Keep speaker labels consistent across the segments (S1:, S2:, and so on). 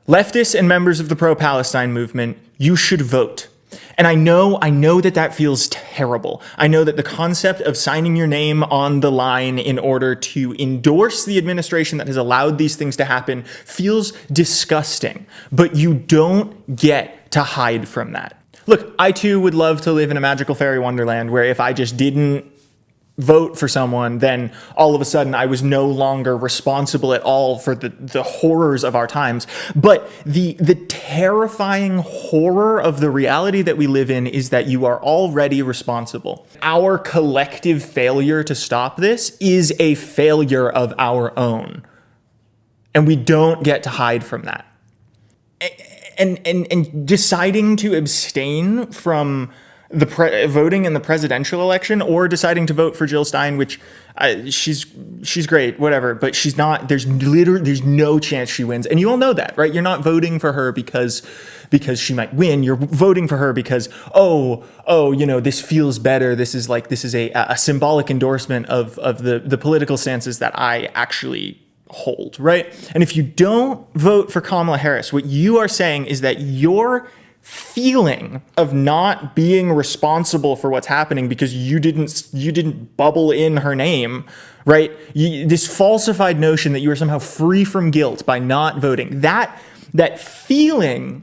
S1: Leftists and members of the pro-Palestine movement, you should vote. And I know that feels terrible. I know that the concept of signing your name on the line in order to endorse the administration that has allowed these things to happen feels disgusting. But you don't get to hide from that. Look, I too would love to live in a magical fairy wonderland where if I just didn't vote for someone, then all of a sudden I was no longer responsible at all for the horrors of our times. But the terrifying horror of the reality that we live in is that you are already responsible. Our collective failure to stop this is a failure of our own. And we don't get to hide from that. And deciding to abstain from voting in the presidential election or deciding to vote for Jill Stein, which she's great, whatever, but she's not, there's no chance she wins. And you all know that, right? You're not voting for her because she might win. You're voting for her because, this feels better. This is a symbolic endorsement of the political stances that I actually hold, right? And if you don't vote for Kamala Harris, what you are saying is that your feeling of not being responsible for what's happening because you didn't bubble in her name, right? This falsified notion that you are somehow free from guilt by not voting, that feeling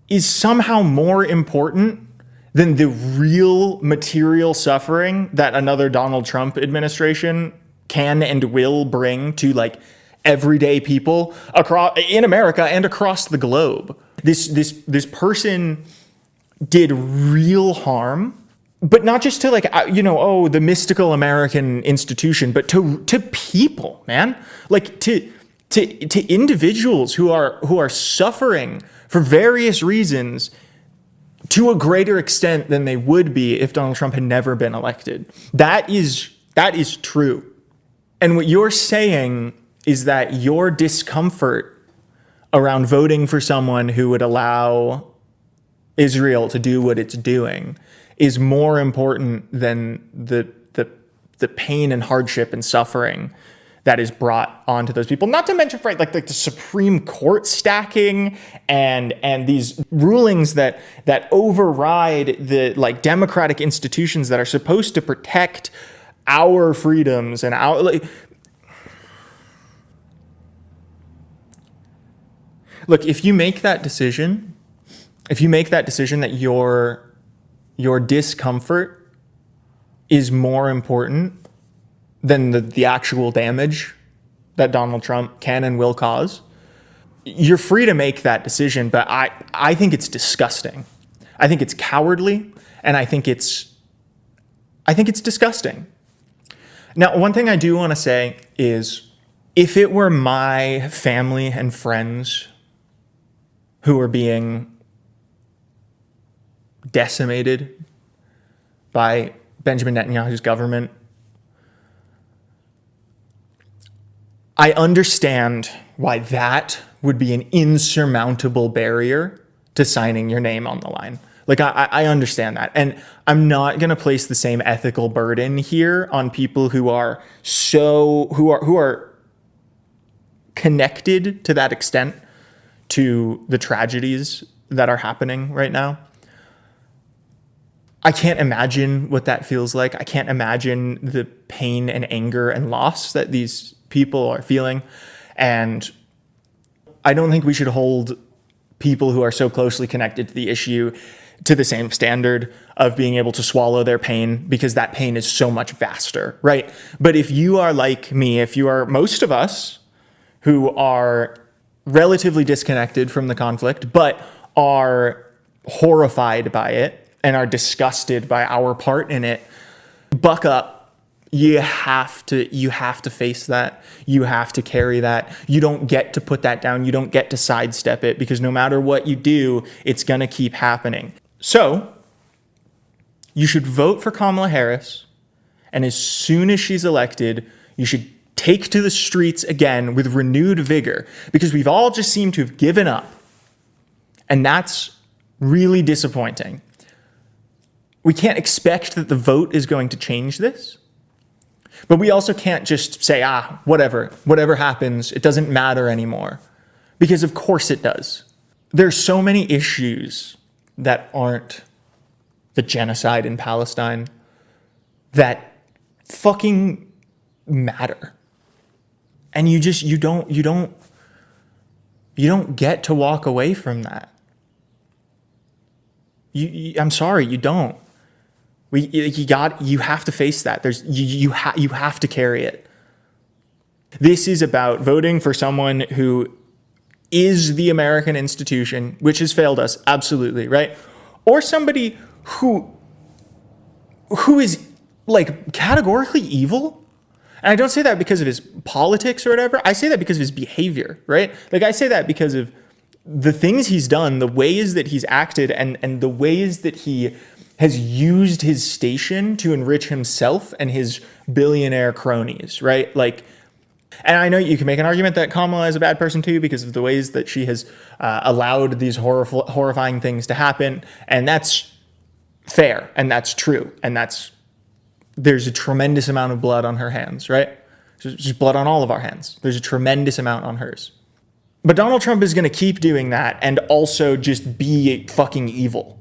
S1: is somehow more important than the real material suffering that another Donald Trump administration can and will bring to everyday people in America and across the globe. This person did real harm, but not just to the mystical American institution, but to people, man, to individuals who are suffering for various reasons to a greater extent than they would be if Donald Trump had never been elected. That is true. And what you're saying is that your discomfort around voting for someone who would allow Israel to do what it's doing is more important than the pain and hardship and suffering that is brought onto those people. Not to mention, right, like the Supreme Court stacking and these rulings that override the democratic institutions that are supposed to protect our freedoms and our Look, if you make that decision that your discomfort is more important than the actual damage that Donald Trump can and will cause, you're free to make that decision, but I think it's disgusting. I think it's cowardly, and I think it's disgusting. Now, one thing I do want to say is, if it were my family and friends who are being decimated by Benjamin Netanyahu's government, I understand why that would be an insurmountable barrier to signing your name on the line. I understand that. And I'm not going to place the same ethical burden here on people who are connected to that extent to the tragedies that are happening right now. I can't imagine what that feels like. I can't imagine the pain and anger and loss that these people are feeling. And I don't think we should hold people who are so closely connected to the issue to the same standard of being able to swallow their pain, because that pain is so much vaster, right? But if you are like me, if you are most of us who are relatively disconnected from the conflict, but are horrified by it and are disgusted by our part in it, buck up. You have to face that. You have to carry that. You don't get to put that down. You don't get to sidestep it, because no matter what you do, it's going to keep happening. So you should vote for Kamala Harris, and as soon as she's elected, you should take to the streets again with renewed vigor, because we've all just seemed to have given up. And that's really disappointing. We can't expect that the vote is going to change this, but we also can't just say, whatever happens, it doesn't matter anymore. Because of course it does. There's so many issues that aren't the genocide in Palestine that fucking matter. And you don't get to walk away from that. I'm sorry, you don't. You have to face that. You have to carry it. This is about voting for someone who is the American institution, which has failed us, absolutely, right? Or somebody who is like categorically evil. And I don't say that because of his politics or whatever. I say that because of his behavior, right? Like I say that because of the things he's done, the ways that he's acted, and the ways that he has used his station to enrich himself and his billionaire cronies, right? Like, and I know you can make an argument that Kamala is a bad person too because of the ways that she has allowed these horrifying things to happen. And that's fair, and that's true. And there's a tremendous amount of blood on her hands, right? There's just blood on all of our hands. There's a tremendous amount on hers. But Donald Trump is going to keep doing that and also just be fucking evil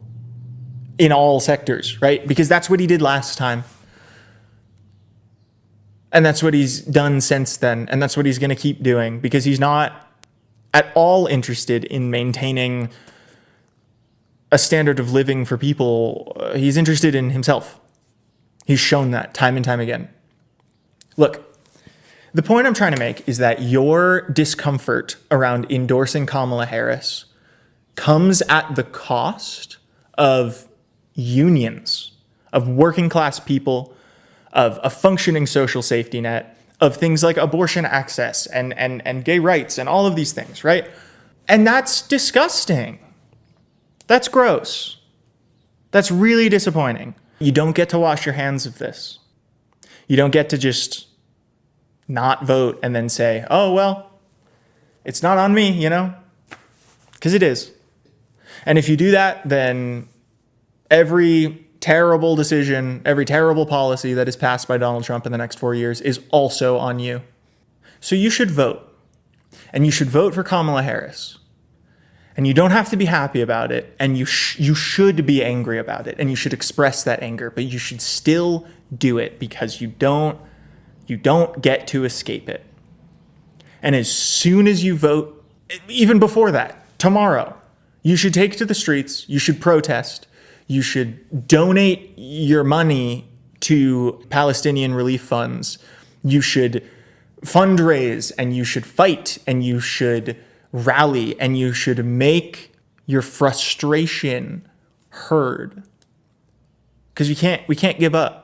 S1: in all sectors, right? Because that's what he did last time. And that's what he's done since then. And that's what he's going to keep doing because he's not at all interested in maintaining a standard of living for people. He's interested in himself. He's shown that time and time again. Look, the point I'm trying to make is that your discomfort around endorsing Kamala Harris comes at the cost of unions, of working class people, of a functioning social safety net, of things like abortion access and gay rights and all of these things, right? And that's disgusting. That's gross. That's really disappointing. You don't get to wash your hands of this. You don't get to just not vote and then say, oh, well, it's not on me, you know? Because it is. And if you do that, then every terrible decision, every terrible policy that is passed by Donald Trump in the next 4 years is also on you. So you should vote. And you should vote for Kamala Harris. And you don't have to be happy about it. And you should be angry about it. And you should express that anger. But you should still do it because you don't get to escape it. And as soon as you vote, even before that, tomorrow, you should take to the streets. You should protest. You should donate your money to Palestinian relief funds. You should fundraise and you should fight and you should rally and you should make your frustration heard. Because we can't give up.